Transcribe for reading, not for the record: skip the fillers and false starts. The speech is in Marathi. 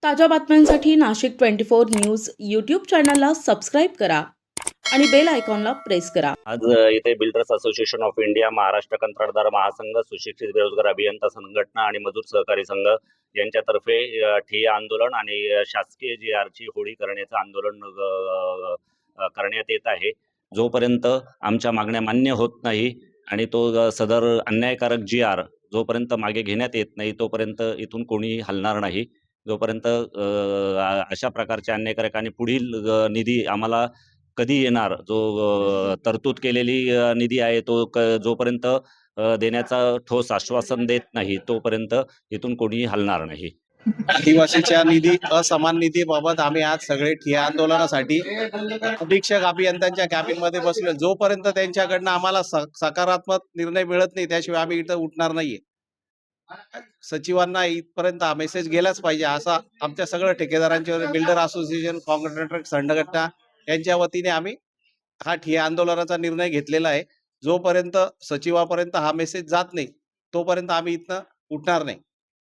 ताज्या बातम्यांसाठी नाशिक 24 न्यूज यूट्यूब चॅनलला सबस्क्राईब करा आणि बेल आयकॉनला प्रेस करा. आज इथे builders association of India, Maharashtra कंत्राटदार महासंघ, सुशिक्षित बेरोजगार अभियंता संघटना आणि मजूर सहकारी संघ यांच्यातर्फे ठिय्या आंदोलन आणि शासकीय GR ची होळी करण्याचं आंदोलन करण्यात येत आहे. जोपर्यंत आमच्या मागण्या मान्य होत नाही आणि तो सदर अन्यायकारक GR जोपर्यंत मागे घेण्यात येत नाही तोपर्यंत इथून कोणीही हलणार नाही. जोपर्यंत अशा प्रकारच्या अन्यायकारक आणि पुढील निधी आम्हाला कधी येणार, जो तरतूद केलेली निधी आहे तो जोपर्यंत देण्याचा ठोस आश्वासन देत नाही तोपर्यंत इथून कोणीही हलणार नाही. आदिवासीच्या असमान निधीबाबत आम्ही आज सगळे ठिय्या आंदोलनासाठी अधीक्षक अभियंत्यांच्या कॅबिनमध्ये बसलो. जोपर्यंत त्यांच्याकडनं आम्हाला सकारात्मक निर्णय मिळत नाही त्याशिवाय आम्ही इथं उठणार नाहीये. सचिवांना इथपर्यंत हा मेसेज गेलाच पाहिजे असा आमच्या सगळ्या ठेकेदारांच्या, बिल्डर असोसिएशन, कॉन्ट्रॅक्टर संघटना यांच्या वतीने आम्ही हा ठिय्या आंदोलनाचा निर्णय घेतलेला आहे. जोपर्यंत सचिवापर्यंत हा मेसेज जात नाही तोपर्यंत आम्ही इथनं उठणार नाही.